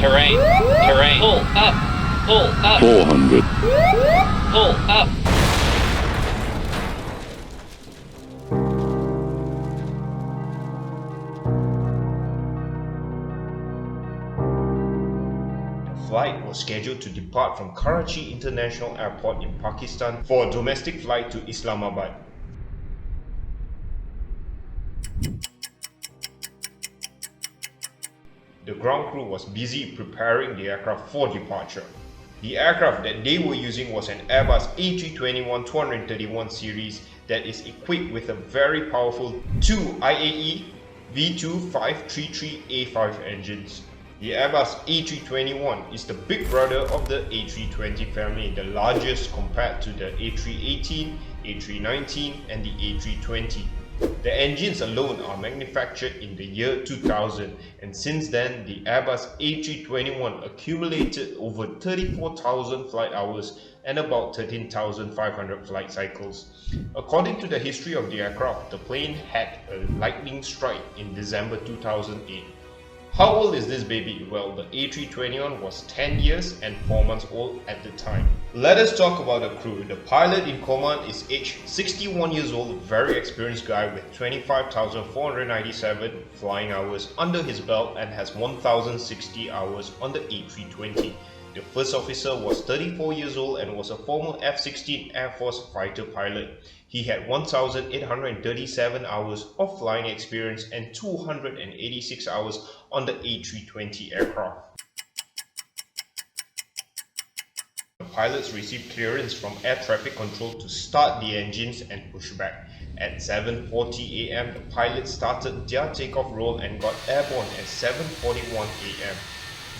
Terrain. Terrain. Pull up. Pull up. 400. Pull up. The flight was scheduled to depart from Karachi International Airport in Pakistan for a domestic flight to Islamabad. The ground crew was busy preparing the aircraft for departure. The aircraft that they were using was an Airbus A321-231 series that is equipped with a very powerful two IAE V2533A5 engines. The Airbus A321 is the big brother of the A320 family, the largest compared to the A318, A319 and the A320. The engines alone are manufactured in the year 2000, and since then the Airbus A321 accumulated over 34,000 flight hours and about 13,500 flight cycles. According to the history of the aircraft, the plane had a lightning strike in December 2008. How old is this baby? Well, the A321 was 10 years and 4 months old at the time. Let us talk about the crew. The pilot in command is aged 61 years old, very experienced guy with 25,497 flying hours under his belt and has 1,060 hours on the A320. The first officer was 34 years old and was a former F-16 Air Force fighter pilot. He had 1,837 hours of flying experience and 286 hours on the A320 aircraft. The pilots received clearance from air traffic control to start the engines and push back. At 7:40 am, the pilots started their takeoff roll and got airborne at 7:41 am.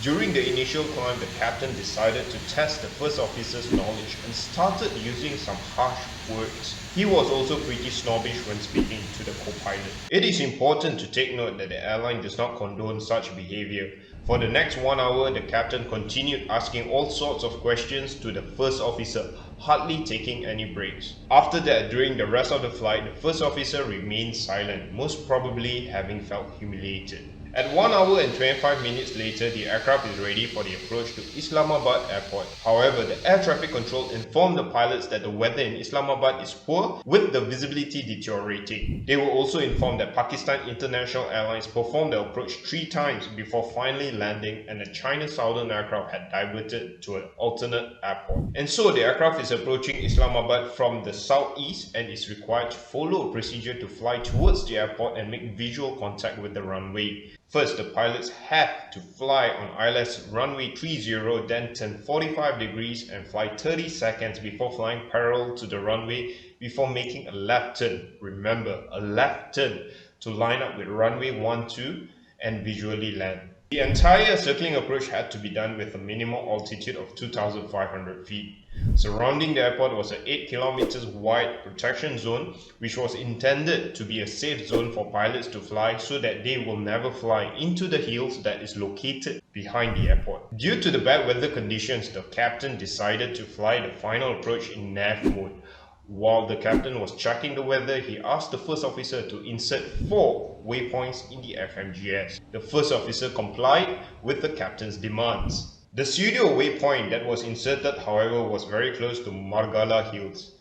During the initial climb, the captain decided to test the first officer's knowledge and started using some harsh words. He was also pretty snobbish when speaking to the co-pilot. It is important to take note that the airline does not condone such behavior. For the next 1 hour, the captain continued asking all sorts of questions to the first officer, hardly taking any breaks. After that, during the rest of the flight, the first officer remained silent, most probably having felt humiliated. At 1 hour and 25 minutes later, the aircraft is ready for the approach to Islamabad airport. However, the air traffic control informed the pilots that the weather in Islamabad is poor, with the visibility deteriorating. They were also informed that Pakistan International Airlines performed the approach 3 times before finally landing, and the China Southern aircraft had diverted to an alternate airport. And so the aircraft is approaching Islamabad from the southeast and is required to follow a procedure to fly towards the airport and make visual contact with the runway. First, the pilots have to fly on ILS runway 30, then turn 45 degrees and fly 30 seconds before flying parallel to the runway before making a left turn. Remember, a left turn to line up with runway 12 and visually land. The entire circling approach had to be done with a minimum altitude of 2,500 feet. Surrounding the airport was an 8 kilometers wide protection zone, which was intended to be a safe zone for pilots to fly so that they will never fly into the hills that is located behind the airport. Due to the bad weather conditions, the captain decided to fly the final approach in nav mode. While the captain was checking the weather, he asked the first officer to insert 4 waypoints in the FMGS. The first officer complied with the captain's demands. The pseudo waypoint that was inserted, however, was very close to Margala Hills.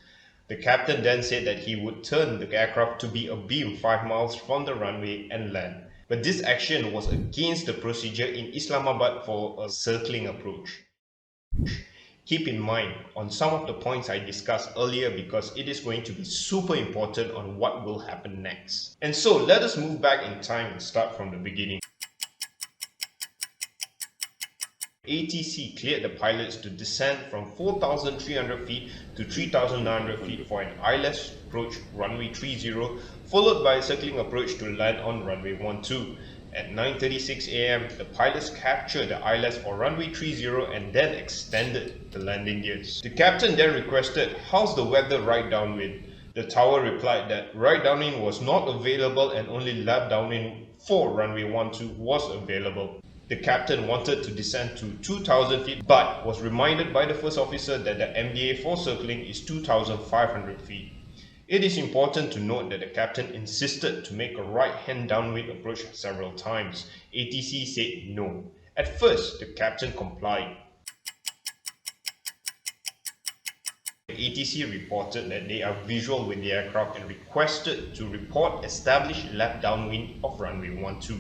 The captain then said that he would turn the aircraft to be abeam 5 miles from the runway and land. But this action was against the procedure in Islamabad for a circling approach. Keep in mind on some of the points I discussed earlier because it is going to be super important on what will happen next. And so let us move back in time and start from the beginning. ATC cleared the pilots to descend from 4,300 feet to 3,900 feet for an ILS approach runway 30, followed by a circling approach to land on runway 12. At 9:36 am, the pilots captured the ILS for runway 30 and then extended the landing gears. The captain then requested, "How's the weather right downwind?" The tower replied that right downwind was not available and only left downwind for runway 12 was available. The captain wanted to descend to 2,000 feet but was reminded by the first officer that the MDA for circling is 2,500 feet. It is important to note that the captain insisted to make a right-hand downwind approach several times. ATC said no. At first, the captain complied. ATC reported that they are visual with the aircraft and requested to report established left downwind of runway 12.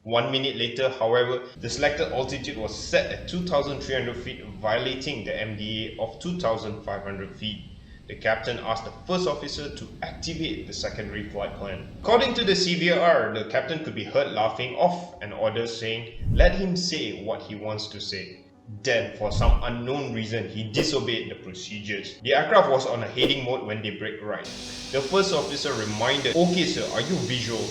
1 minute later, however, the selected altitude was set at 2,300 feet, violating the MDA of 2,500 feet. The captain asked the first officer to activate the secondary flight plan. According to the CVR, the captain could be heard laughing off an order saying, "Let him say what he wants to say." Then, for some unknown reason, he disobeyed the procedures. The aircraft was on a heading mode when they brake right. The first officer reminded, "Okay sir, are you visual?"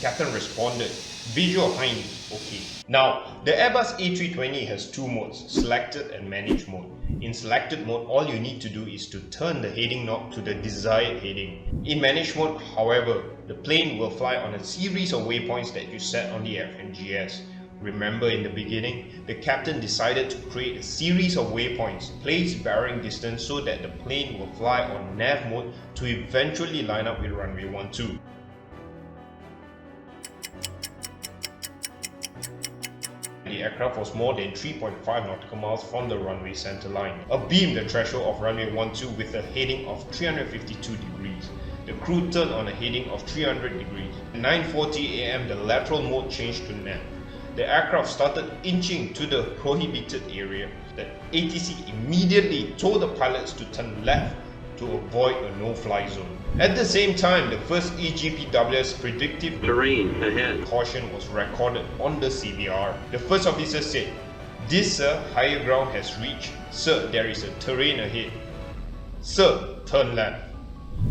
Captain responded, "Visual Hein, okay." Now, the Airbus A320 has two modes, selected and managed mode. In selected mode, all you need to do is to turn the heading knob to the desired heading. In managed mode, however, the plane will fly on a series of waypoints that you set on the FNGS. Remember, in the beginning, the captain decided to create a series of waypoints placed varying distance so that the plane will fly on nav mode to eventually line up with runway 12. The aircraft was more than 3.5 nautical miles from the runway centerline, abeam the threshold of runway 12 with a heading of 352 degrees. The crew turned on a heading of 300 degrees. At 9:40 am, the lateral mode changed to nav. The aircraft started inching to the prohibited area. The ATC immediately told the pilots to turn left to avoid a no-fly zone. At the same time, the first EGPWS predictive Terrain ahead. caution was recorded on the CVR. The first officer said, "This sir, higher ground has reached. Sir, there is a terrain ahead. Sir, turn left."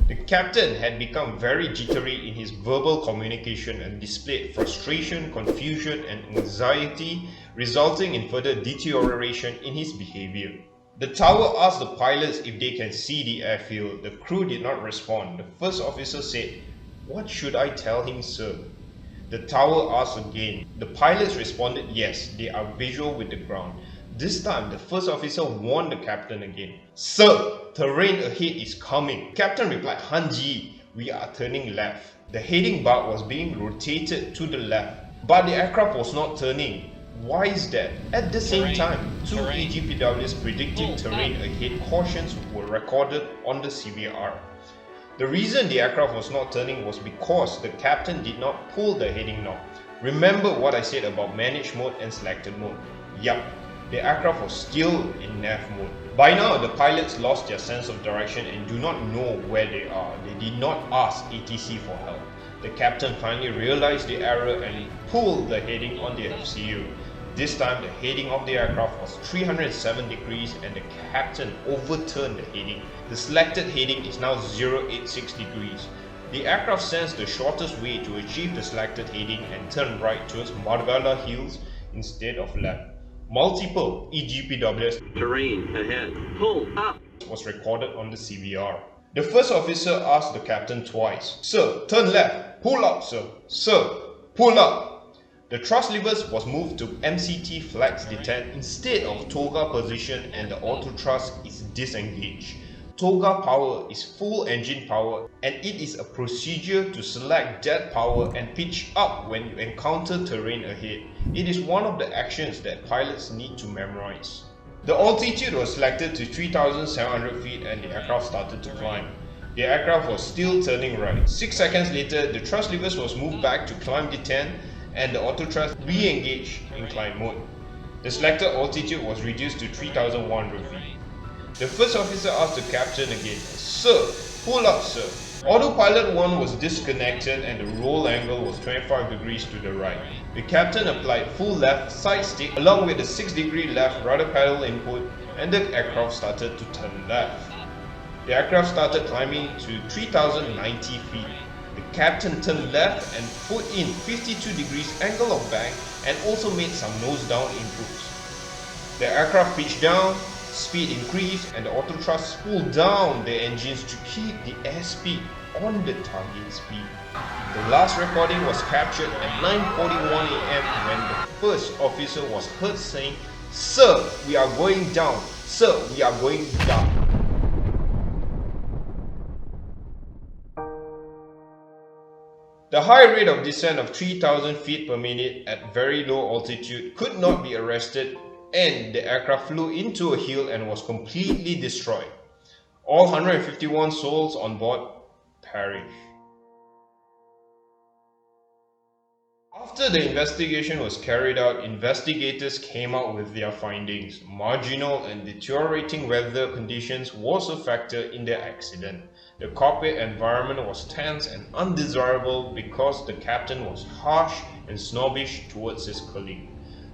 The captain had become very jittery in his verbal communication and displayed frustration, confusion and anxiety, resulting in further deterioration in his behavior. The tower asked the pilots if they can see the airfield. The crew did not respond. The first officer said, "What should I tell him, sir?" The tower asked again. The pilots responded, "Yes, they are visual with the ground." This time, the first officer warned the captain again. "Sir, terrain ahead is coming." Captain replied, "Hanji, we are turning left." The heading bar was being rotated to the left, but the aircraft was not turning. Why is that? At the same time, two EGPW's predictive terrain ahead cautions were recorded on the CVR. The reason the aircraft was not turning was because the captain did not pull the heading knob. Remember what I said about managed mode and selected mode? Yup, the aircraft was still in nav mode. By now, the pilots lost their sense of direction and do not know where they are. They did not ask ATC for help. The captain finally realized the error and pulled the heading on the FCU. This time, the heading of the aircraft was 307 degrees and the captain overturned the heading. The selected heading is now 086 degrees. The aircraft sensed the shortest way to achieve the selected heading and turned right towards Margala Hills instead of left. Multiple EGPWS Terrain ahead. Pull up. was recorded on the CVR. The first officer asked the captain twice, "Sir, turn left. Pull up, sir. Sir, pull up." The thrust levers was moved to MCT flex detent instead of toga position and the auto thrust is disengaged. Toga power is full engine power and it is a procedure to select that power and pitch up when you encounter terrain ahead. It is one of the actions that pilots need to memorize. The altitude was selected to 3,700 feet and the aircraft started to climb. The aircraft was still turning right. 6 seconds later, the thrust levers was moved back to climb detent and the auto thrust re-engaged in climb mode. The selected altitude was reduced to 3,100 feet. The first officer asked the captain again, "Sir, pull up, sir." Autopilot 1 was disconnected and the roll angle was 25 degrees to the right. The captain applied full left side stick along with the 6-degree left rudder pedal input and the aircraft started to turn left. The aircraft started climbing to 3,090 feet. The captain turned left and put in 52 degrees angle of bank and also made some nose down inputs. The aircraft pitched down, speed increased and the auto thrust pulled down the engines to keep the airspeed on the target speed. The last recording was captured at 9:41 am when the first officer was heard saying, "Sir, we are going down. Sir, we are going down." The The high rate of descent of 3,000 feet per minute at very low altitude could not be arrested, and the aircraft flew into a hill and was completely destroyed. All 151 souls on board perished. After the investigation was carried out, investigators came out with their findings. Marginal and deteriorating weather conditions was a factor in the accident. The cockpit environment was tense and undesirable because the captain was harsh and snobbish towards his colleague.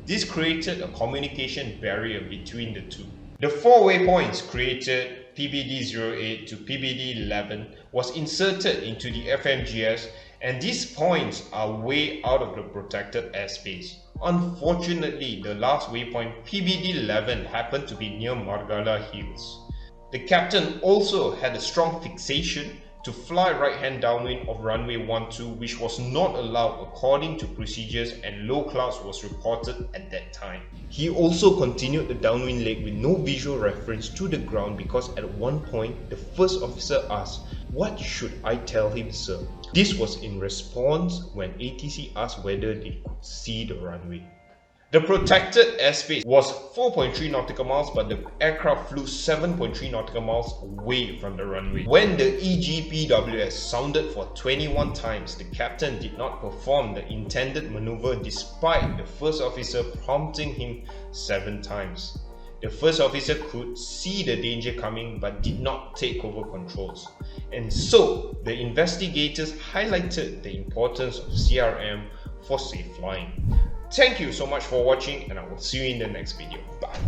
This created a communication barrier between the two. The four waypoints created, PBD08 to PBD11, was inserted into the FMGS, and these points are way out of the protected airspace. Unfortunately, the last waypoint, PBD11, happened to be near Margala Hills. The captain also had a strong fixation to fly right-hand downwind of runway 12, which was not allowed according to procedures, and low clouds was reported at that time. He also continued the downwind leg with no visual reference to the ground because at one point the first officer asked, "What should I tell him, sir?" This was in response when ATC asked whether they could see the runway. The protected airspace was 4.3 nautical miles, but the aircraft flew 7.3 nautical miles away from the runway. When the EGPWS sounded for 21 times, the captain did not perform the intended maneuver despite the first officer prompting him 7 times. The first officer could see the danger coming but did not take over controls. And so, the investigators highlighted the importance of CRM for safe flying. Thank you so much for watching, and I will see you in the next video. Bye.